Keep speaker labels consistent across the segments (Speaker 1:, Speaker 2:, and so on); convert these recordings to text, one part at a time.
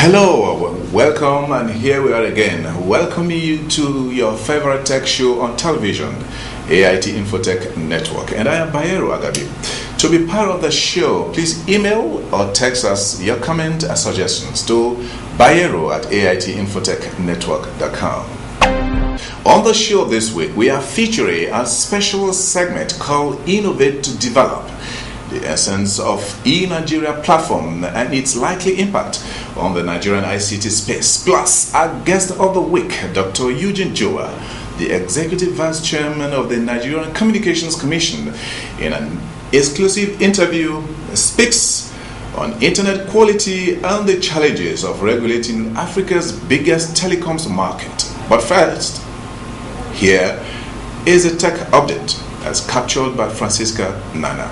Speaker 1: Hello, welcome, and here we are again, welcoming you to your favorite tech show on television, AIT Infotech Network. And I am Bayero Agabi. To be part of the show, please email or text us your comment and suggestions to bayero@aitinfotechnetwork.com. On the show this week, we are featuring a special segment called Innovate to Develop, the essence of Nigeria platform and its likely impact on the Nigerian ICT space. Plus, our guest of the week, Dr. Eugene Juwa, the Executive Vice Chairman of the Nigerian Communications Commission, in an exclusive interview, speaks on internet quality and the challenges of regulating Africa's biggest telecoms market. But first, here is a tech update as captured by Francisca Nana.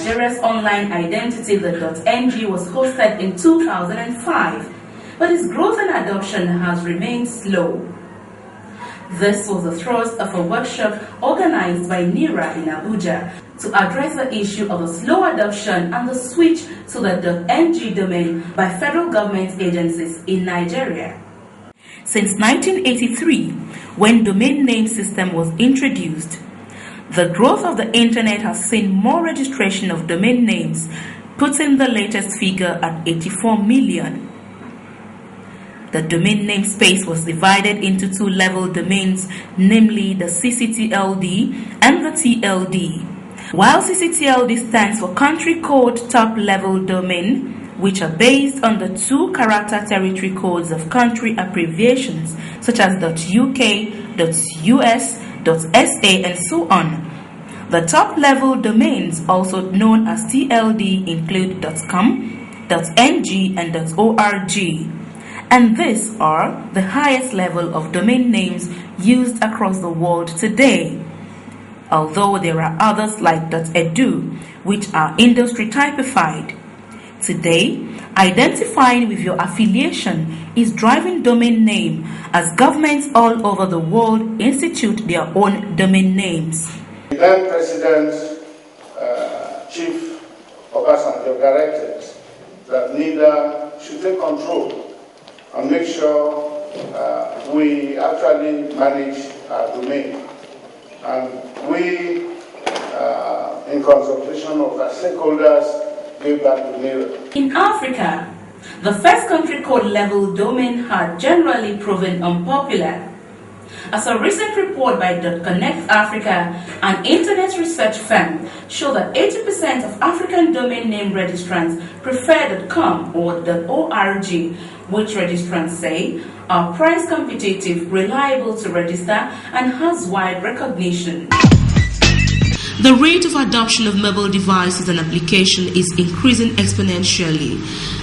Speaker 2: Nigeria's online identity, the .ng, was hosted in 2005, but its growth and adoption has remained slow. This was the thrust of a workshop organized by NIRA in Abuja to address the issue of the slow adoption and the switch to the .ng domain by federal government agencies in Nigeria. Since 1983, when domain name system was introduced, the growth of the internet has seen more registration of domain names, putting the latest figure at 84 million. The domain name space was divided into two-level domains, namely the CCTLD and the TLD. While CCTLD stands for Country Code Top-Level Domain, which are based on the two-character territory codes of country abbreviations such as .UK, .US, .SA, and so on. The top-level domains, also known as TLD, include .com, .ng, and .org. And these are the highest level of domain names used across the world today. Although there are others like .edu, which are industry typified. Today, identifying with your affiliation is driving domain name as governments all over the world institute their own domain names.
Speaker 3: The then President, Chief Obasanjo directed that NIDA should take control and make sure we actually manage our domain. And we, in consultation of our stakeholders, gave that to NIDA.
Speaker 2: In Africa, the first country code level domain had generally proven unpopular. As a recent report by .Connect Africa, an internet research firm, showed that 80% of African domain name registrants prefer .com or .org, which registrants say are price competitive, reliable to register, and has wide recognition. The rate of adoption of mobile devices and application is increasing exponentially,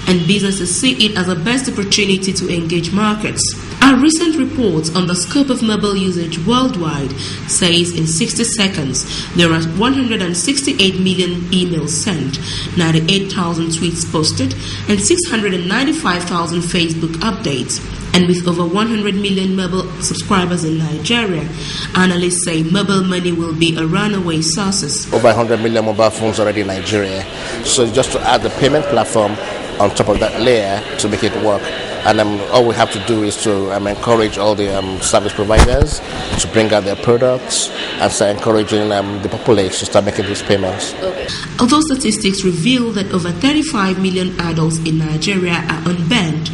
Speaker 2: and businesses see it as the best opportunity to engage markets. A recent report on the scope of mobile usage worldwide says in 60 seconds there are 168 million emails sent, 98,000 tweets posted, and 695,000 Facebook updates. And with over 100 million mobile subscribers in Nigeria, analysts say mobile money will be a runaway success.
Speaker 4: Over 100 million mobile phones already in Nigeria. So just to add the payment platform on top of that layer to make it work. And all we have to do is to encourage all the service providers to bring out their products and start encouraging the populace to start making these payments.
Speaker 2: Okay. Although statistics reveal that over 35 million adults in Nigeria are unbanked,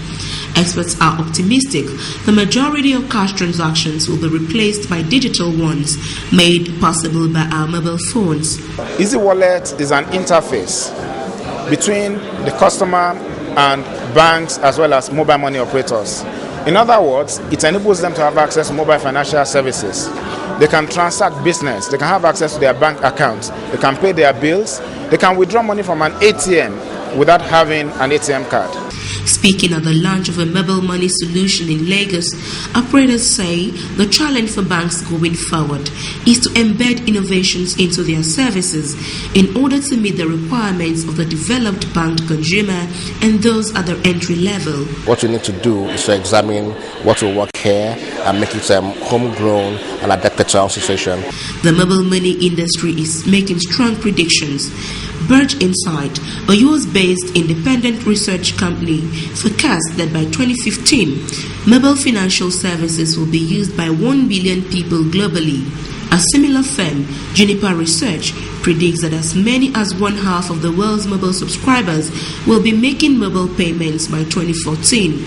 Speaker 2: experts are optimistic the majority of cash transactions will be replaced by digital ones made possible by our mobile phones.
Speaker 5: Easy Wallet is an interface between the customer and banks as well as mobile money operators. In other words, it enables them to have access to mobile financial services. They can transact business, they can have access to their bank accounts, they can pay their bills, they can withdraw money from an ATM without having an ATM card.
Speaker 2: Speaking at the launch of a mobile money solution in Lagos, operators say the challenge for banks going forward is to embed innovations into their services in order to meet the requirements of the developed banked consumer and those at their entry level.
Speaker 4: What we need to do is to examine what will work here and make it homegrown and adapted to our situation.
Speaker 2: The mobile money industry is making strong predictions. Birch Insight, a US-based independent research company, forecasts that by 2015, mobile financial services will be used by 1 billion people globally. A similar firm, Juniper Research, predicts that as many as one-half of the world's mobile subscribers will be making mobile payments by 2014.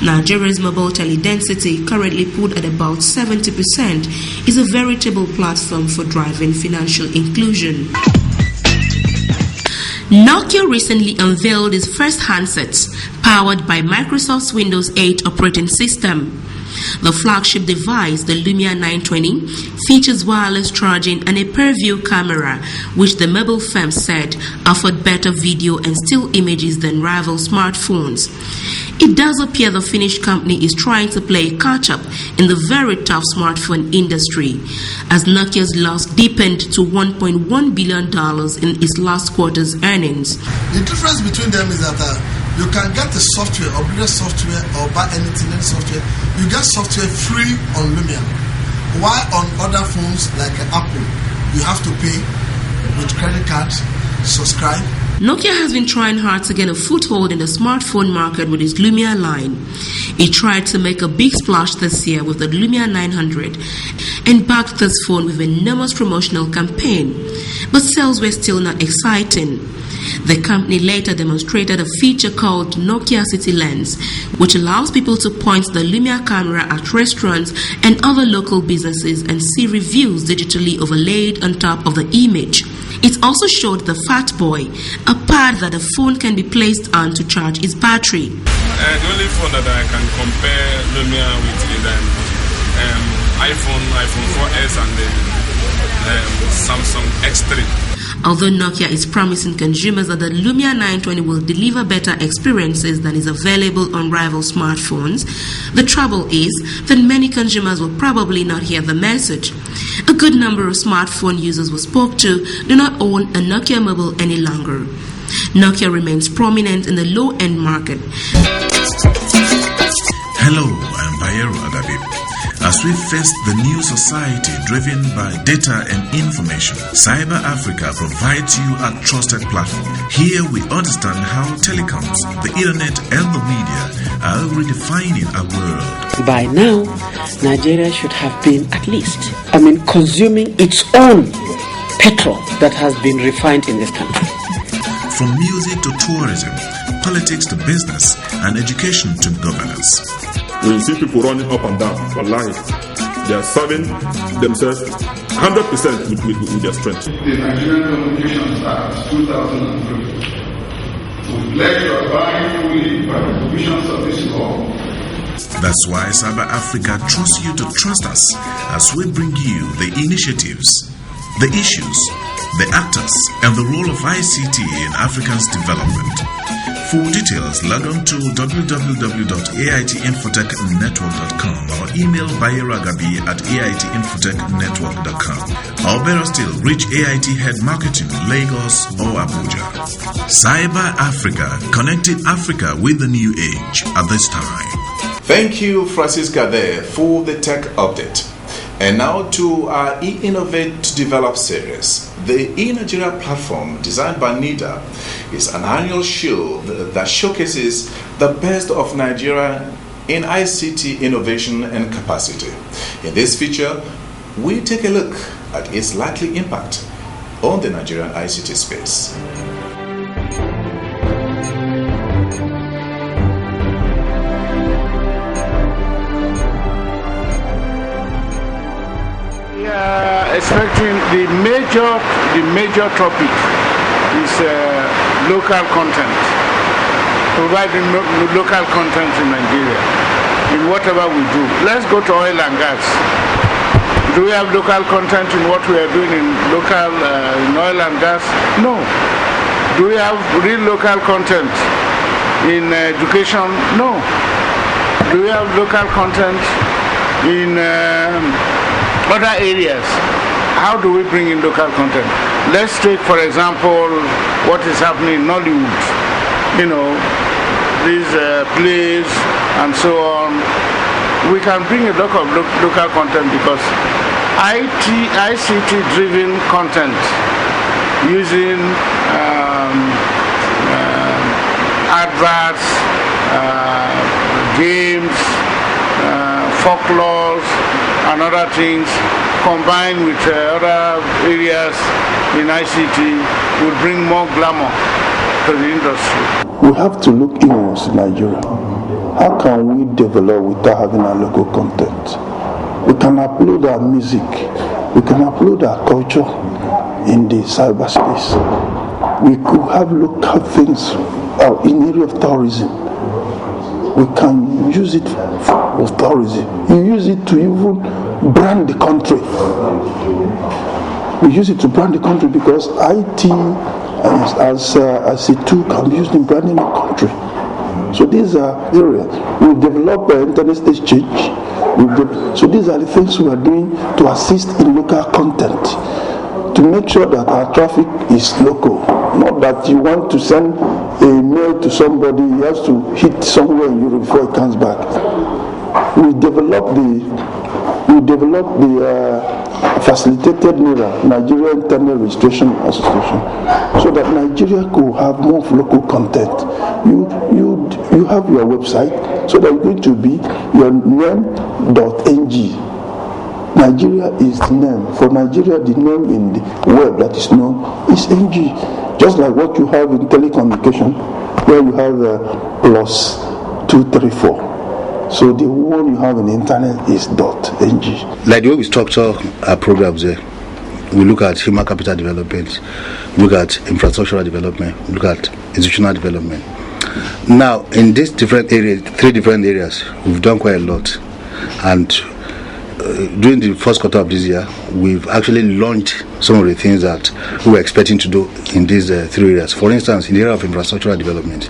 Speaker 2: Nigeria's mobile tele-density, currently put at about 70%, is a veritable platform for driving financial inclusion. Nokia recently unveiled its first handsets, powered by Microsoft's Windows 8 operating system. The flagship device, the Lumia 920, features wireless charging and a per-view camera, which the mobile firm said offered better video and still images than rival smartphones. It does appear the Finnish company is trying to play catch-up in the very tough smartphone industry, as Nokia's loss deepened to $1.1 billion in its last quarter's earnings.
Speaker 6: The difference between them is that you can get the software, upgrade software, or buy any software. You get software free on Lumia. While on other phones like Apple, you have to pay with credit cards, subscribe.
Speaker 2: Nokia has been trying hard to gain a foothold in the smartphone market with its Lumia line. It tried to make a big splash this year with the Lumia 900 and backed this phone with an enormous promotional campaign, but sales were still not exciting. The company later demonstrated a feature called Nokia City Lens, which allows people to point the Lumia camera at restaurants and other local businesses and see reviews digitally overlaid on top of the image. It also showed the Fat Boy, a pad that a phone can be placed on to charge its battery.
Speaker 7: The only phone that I can compare Lumia with is iPhone 4S and the Samsung X3.
Speaker 2: Although Nokia is promising consumers that the Lumia 920 will deliver better experiences than is available on rival smartphones, the trouble is that many consumers will probably not hear the message. A good number of smartphone users we spoke to do not own a Nokia mobile any longer. Nokia remains prominent in the low-end market.
Speaker 1: Hello, I'm Bayero Agabe. As we face the new society driven by data and information, CyberAfrica provides you a trusted platform. Here we understand how telecoms, the internet and the media are redefining our world.
Speaker 8: By now, Nigeria should have been at least, consuming its own petrol that has been refined in this country.
Speaker 1: From music to tourism, politics to business, and education to governance.
Speaker 9: When you see people running up and down for life, they are serving themselves 100% with their strength.
Speaker 3: The Nigerian Communications Act 2003 would pledge to abide fully by the provisions of this law.
Speaker 1: That's why CyberAfrica trusts you to trust us as we bring you the initiatives, the issues, the actors, and the role of ICT in Africa's development. For details, log on to www.aitinfotechnetwork.com or email bayeragabi@aitinfotechnetwork.com. Or better still, reach AIT Head Marketing, Lagos or Abuja. Cyber Africa, connecting Africa with the new age at this time. Thank you, Francisca, there for the tech update. And now to our E-Innovate to Develop series. The E-Nigeria platform, designed by NIDA, is an annual show that showcases the best of Nigeria in ICT innovation and capacity. In this feature, we take a look at its likely impact on the Nigerian ICT space.
Speaker 3: Expecting the major topic is local content, providing local content in Nigeria in whatever we do. Let's go to oil and gas. Do we have local content in what we are doing in in oil and gas? No. Do we have real local content In education, no. Do we have local content in other areas? How do we bring in local content? Let's take, for example, what is happening in Nollywood. You know, these plays and so on. We can bring a lot of local content because ICT-driven content using adverts, games, folklore, and other things, combined with other areas in ICT, will bring more glamour to the industry.
Speaker 10: We have to look inwards in Nigeria. How can we develop without having our local content? We can upload our music, we can upload our culture in the cyberspace. We could have local things in the area of tourism. We can use it for tourism. You use it to even brand the country. We use it to brand the country because IT as a tool can be used in branding the country. So these are areas. We develop internet exchange. So these are the things we are doing to assist in local content, to make sure that our traffic is local. Not that you want to send a mail to somebody, he has to hit somewhere in Europe before he comes back. We develop the facilitated NIRA, Nigeria Internet Registration Association, so that Nigeria could have more local content. You have your website, so that it's going to be your name.ng. Nigeria is the name. For Nigeria, the name in the web that is known is NG. Just like what you have in telecommunication, where you have +234. So the one you have in the internet is .ng.
Speaker 11: Like the way we structure our programs there, we look at human capital development, we look at infrastructural development, we look at institutional development. Now, in these different areas, 3 different areas, we've done quite a lot. And during the first quarter of this year, we've actually launched some of the things that we were expecting to do in these 3 areas. For instance, in the area of infrastructural development,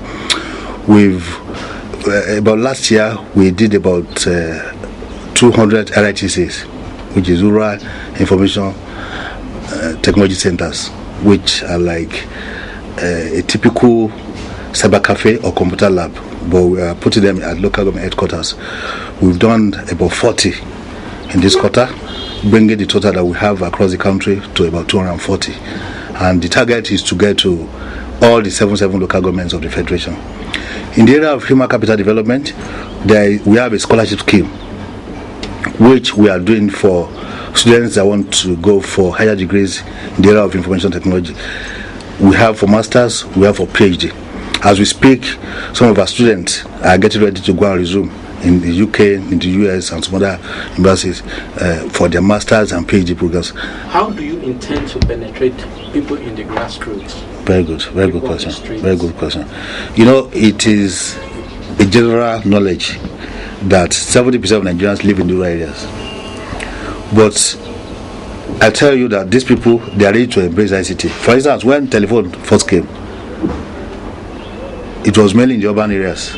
Speaker 11: about last year, we did about 200 RITCs, which is Rural Information Technology Centers, which are like a typical cyber cafe or computer lab, but we are putting them at local government headquarters. We've done about 40 in this quarter, bringing the total that we have across the country to about 240. And the target is to get to all the 77 local governments of the Federation. In the area of human capital development, we have a scholarship scheme, which we are doing for students that want to go for higher degrees in the area of information technology. We have for masters, we have for PhD. As we speak, some of our students are getting ready to go and resume in the UK, in the US, and some other embassies for their masters and PhD programs.
Speaker 8: How do you intend to penetrate people in the grassroots?
Speaker 11: Very good question. Very good question. You know, it is a general knowledge that 70% of Nigerians live in rural areas. But I tell you that these people, they are ready to embrace ICT. For instance, when telephone first came, it was mainly in the urban areas.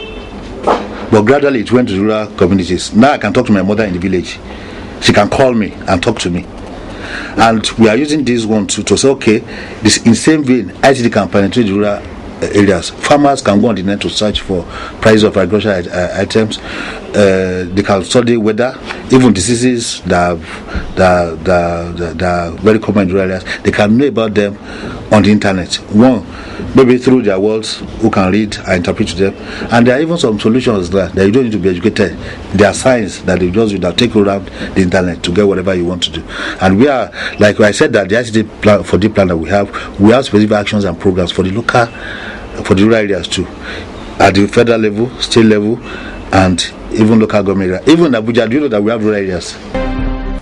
Speaker 11: But gradually it went to rural communities. Now I can talk to my mother in the village. She can call me and talk to me. And we are using this one to say, okay, this in the same vein, ICT can penetrate rural areas. Farmers can go on the net to search for prices of agricultural items. They can study weather, even diseases that are very common in rural areas. They can know about them on the internet. One, maybe through their words, who can read and interpret to them. And there are even some solutions that you don't need to be educated. There are signs that you just that take you around the internet to get whatever you want to do. And we are, like I said, that the ICT plan, for the plan that we have specific actions and programs for the local, for the rural areas too, at the federal level, state level, and even local government area. Even Abuja, do you know that we have rural areas?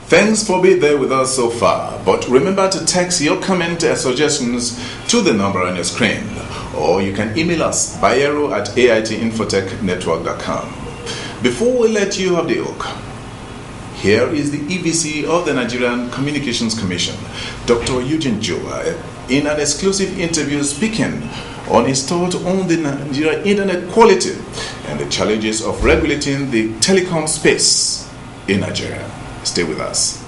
Speaker 1: Thanks for being there with us so far. But remember to text your comment and suggestions to the number on your screen. Or you can email us bayero@aitinfotechnetwork.com. Before we let you have the hook, here is the EVC of the Nigerian Communications Commission, Dr. Eugene Juwa, in an exclusive interview speaking installed on the Nigeria internet quality and the challenges of regulating the telecom space in Nigeria. Stay with us.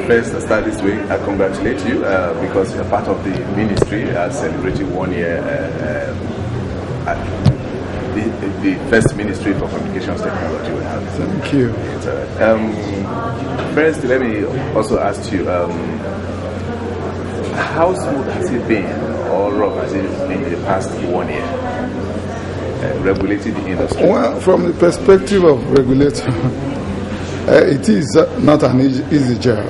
Speaker 12: First, I start this way. I congratulate you because you're part of the ministry celebrating 1 year the first ministry for communications technology we have.
Speaker 13: Thank you.
Speaker 12: First, let me also ask you, how smooth has it been, or rough has it been in the past 1 year, regulating the industry?
Speaker 13: Well, from the perspective of regulator, it is not an easy job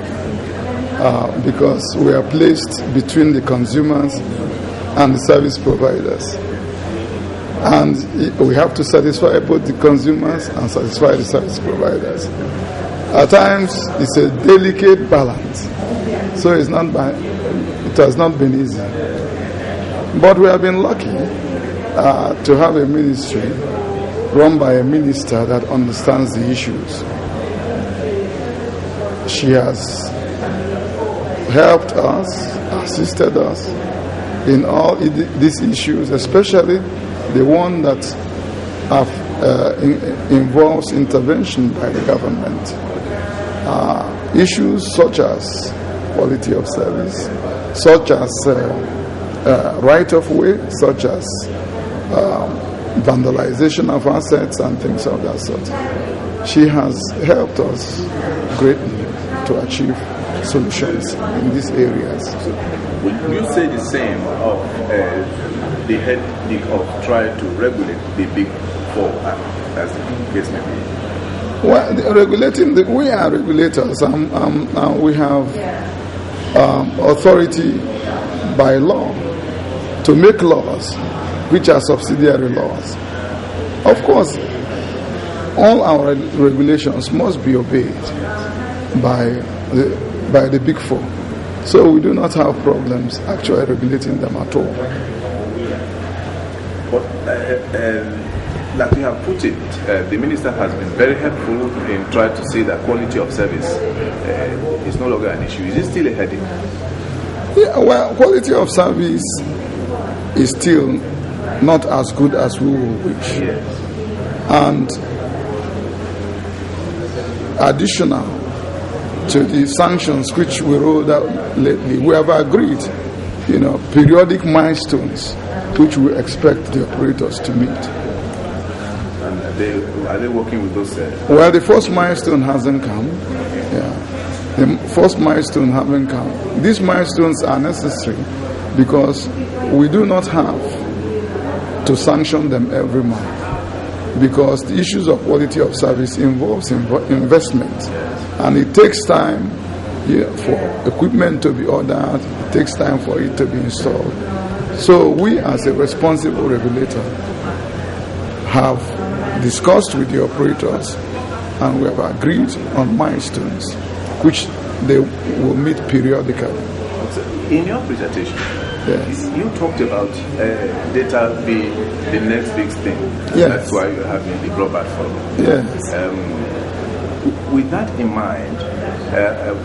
Speaker 13: because we are placed between the consumers and the service providers. And we have to satisfy both the consumers and satisfy the service providers. At times, it's a delicate balance. So it has not been easy. But we have been lucky to have a ministry run by a minister that understands the issues. She has helped us, assisted us in all these issues, especially the one that involves intervention by the government. Issues such as quality of service, such as right of way, such as vandalization of assets and things of that sort. She has helped us greatly to achieve solutions in these areas.
Speaker 12: Would you say the same of the head of trying to regulate the big four, as the case may be?
Speaker 13: Well, we are regulators, and we have authority by law to make laws which are subsidiary laws. Of course, all our regulations must be obeyed by the big four. So we do not have problems actually regulating them at all.
Speaker 12: But like you have put it, the minister has been very helpful in trying to say that quality of service is no longer an issue. Is it still a headache?
Speaker 13: Yeah, well, quality of service is still not as good as we would wish.
Speaker 12: Yes.
Speaker 13: And additional to the sanctions which we rolled out lately, we have agreed, periodic milestones which we expect the operators to meet.
Speaker 12: And are they working with those?
Speaker 13: Well, the first milestone hasn't come. Yeah, the first milestone hasn't come. These milestones are necessary because we do not have to sanction them every month, because the issues of quality of service involves investment, and it takes time for equipment to be ordered, it takes time for it to be installed. So we, as a responsible regulator, have discussed with the operators and we have agreed on milestones which they will meet periodically.
Speaker 12: In your presentation,
Speaker 13: yes,
Speaker 12: you talked about data being the next big thing.
Speaker 13: Yes.
Speaker 12: That's why you're having the broadband forum.
Speaker 13: Yes.
Speaker 12: With that in mind,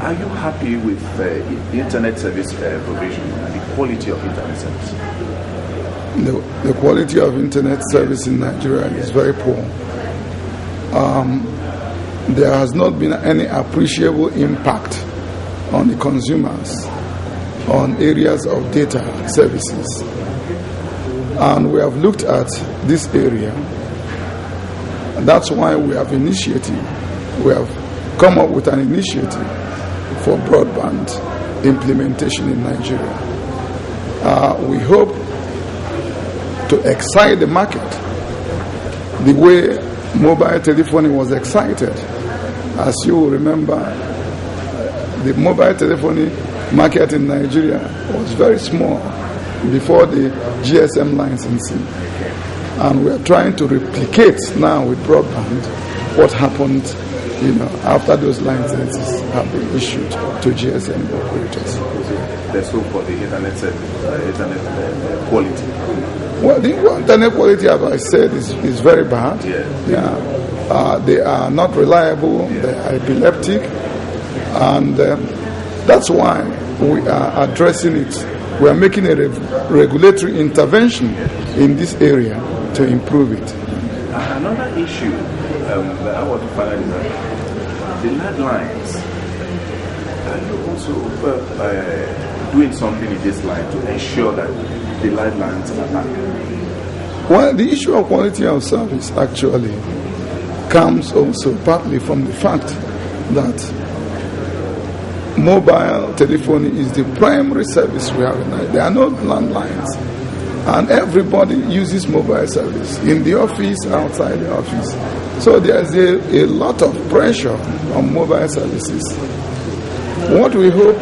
Speaker 12: are you happy with the internet service provision and the quality of internet service?
Speaker 13: The quality of internet service in Nigeria is very poor. There has not been any appreciable impact on the consumers on areas of data services. And we have looked at this area. That's why we have come up with an initiative for broadband implementation in Nigeria. We hope to excite the market the way mobile telephony was excited. As you will remember, the mobile telephony market in Nigeria was very small before the GSM licensing. And we are trying to replicate now with broadband what happened after those licenses have been issued to GSM operators.
Speaker 12: Let's hope for the internet quality.
Speaker 13: Well, the internet quality, as I said, is very bad. Yeah. They are not reliable, they are epileptic, and that's why we are addressing it we are making a regulatory intervention in this area to improve it.
Speaker 12: Another issue that I want to find out is that the landlines, are you also doing something in this line to ensure that the landlines are back?
Speaker 13: Well, the issue of quality of service actually comes also partly from the fact that mobile telephony is the primary service we have in Nigeria. There are no landlines, and everybody uses mobile service in the office, outside the office. So there's a lot of pressure on mobile services. What we hope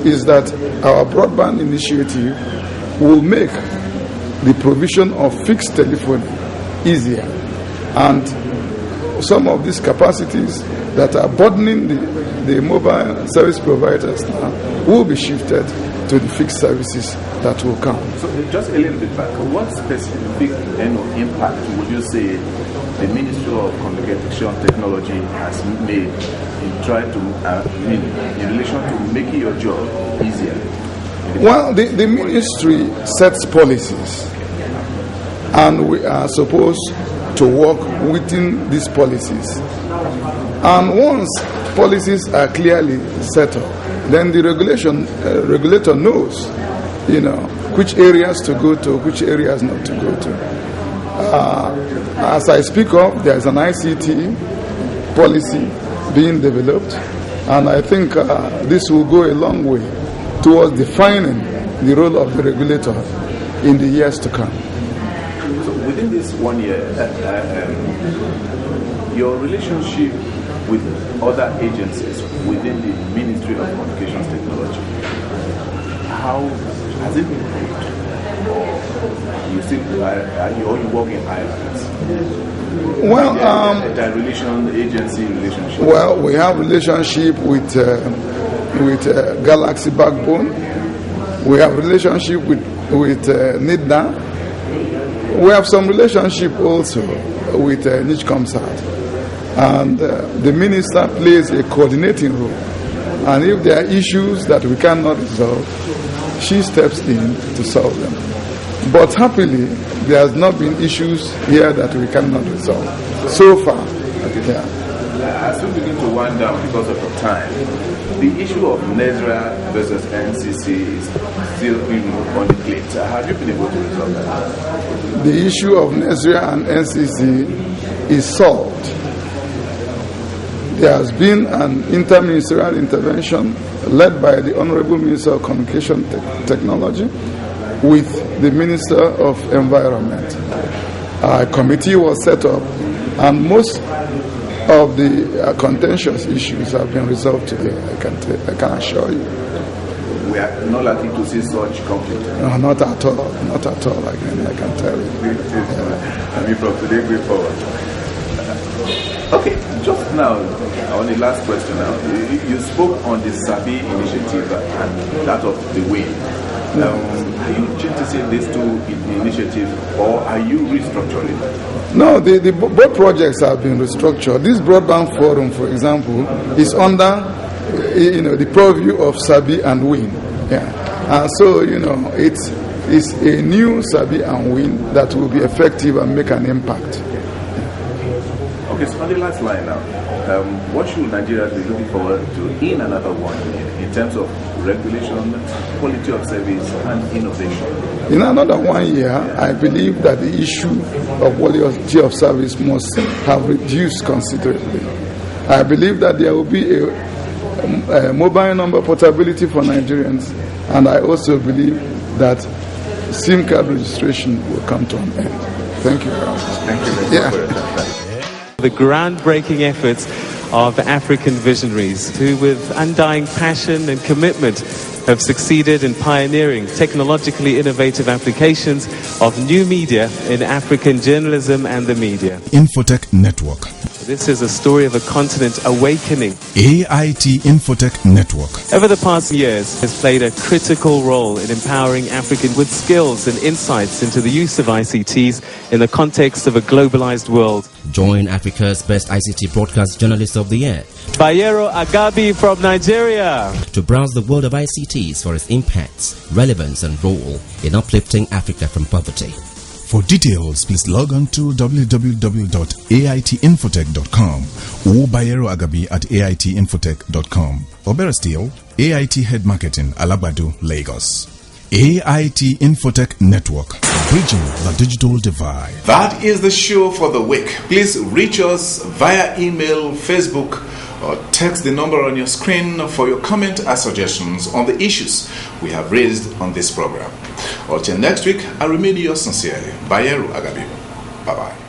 Speaker 13: is that our broadband initiative will make the provision of fixed telephony easier, and some of these capacities that are burdening the mobile service providers now will be shifted to the fixed services that will come.
Speaker 12: So just a little bit back, what specific impact would you say the Ministry of Communication Technology has made in trying to, in relation to making your job easier?
Speaker 13: Well, the ministry sets policies, and we are supposed to work within these policies. And once policies are clearly set up, then the regulator knows, which areas to go to, which areas not to go to. As I speak of, there is an ICT policy being developed, and I think this will go a long way towards defining the role of the regulator in the years to come.
Speaker 12: So within this 1 year, your relationship with other agencies within the Ministry of Communications Technology, how has it improved? Or you still are you work in islands?
Speaker 13: Well,
Speaker 12: agency relationship.
Speaker 13: Well, we have relationship with Galaxy Backbone. We have relationship with NIDA. We have some relationship also with Nichcomsat. And the minister plays a coordinating role. And if there are issues that we cannot resolve, she steps in to solve them. But happily, there has not been issues here that we cannot resolve so far. Yeah.
Speaker 12: As we begin to wind down because of the time, the issue of Nigeria versus NCC is still on the plate. Have you been able to resolve that?
Speaker 13: The issue of Nigeria and NCC is solved. There has been an interministerial intervention led by the Honorable Minister of Communication Technology with the Minister of Environment. A committee was set up, and most of the contentious issues have been resolved today, I can assure you.
Speaker 12: We are not likely to see such conflict?
Speaker 13: No, not at all, I can tell you.
Speaker 12: I mean, from today going forward. Okay, just now, on the last question now, you spoke on the SABI initiative and that of the WIN. Are you changing these two initiatives, or are you restructuring?
Speaker 13: No, both projects have been restructured. This broadband forum, for example, is under the purview of SABI and WIN. Yeah. And so, it's a new SABI and WIN that will be effective and make an impact.
Speaker 12: Okay, so on the last line now, what should Nigerians be looking forward to in another 1 year in terms of regulation, quality of service, and innovation?
Speaker 13: In another 1 year, I believe that the issue of quality of service must have reduced considerably. I believe that there will be a mobile number portability for Nigerians, and I also believe that SIM card registration will come to an end. Thank you very much.
Speaker 12: Thank you very much for your time.
Speaker 14: The groundbreaking efforts of African visionaries who, with undying passion and commitment, have succeeded in pioneering technologically innovative applications of new media in African journalism and the media.
Speaker 15: Infotech Network.
Speaker 14: This is a story of a continent awakening.
Speaker 15: AIT Infotech Network.
Speaker 14: Over the past years, has played a critical role in empowering Africans with skills and insights into the use of ICTs in the context of a globalized world.
Speaker 16: Join Africa's best ICT broadcast journalist of the year,
Speaker 14: Bayero Agabi from Nigeria,
Speaker 16: to browse the world of ICTs for its impacts, relevance and role in uplifting Africa from poverty.
Speaker 15: For details, please log on to www.aitinfotech.com or Bayero Agabi at aitinfotech.com, or better still, AIT Head Marketing, Alabado, Lagos. AIT Infotech Network, bridging the digital divide.
Speaker 1: That is the show for the week. Please reach us via email, Facebook, or text the number on your screen for your comment and suggestions on the issues we have raised on this program. Until next week, I remain yours sincerely, Bayero Agabi. Bye-bye.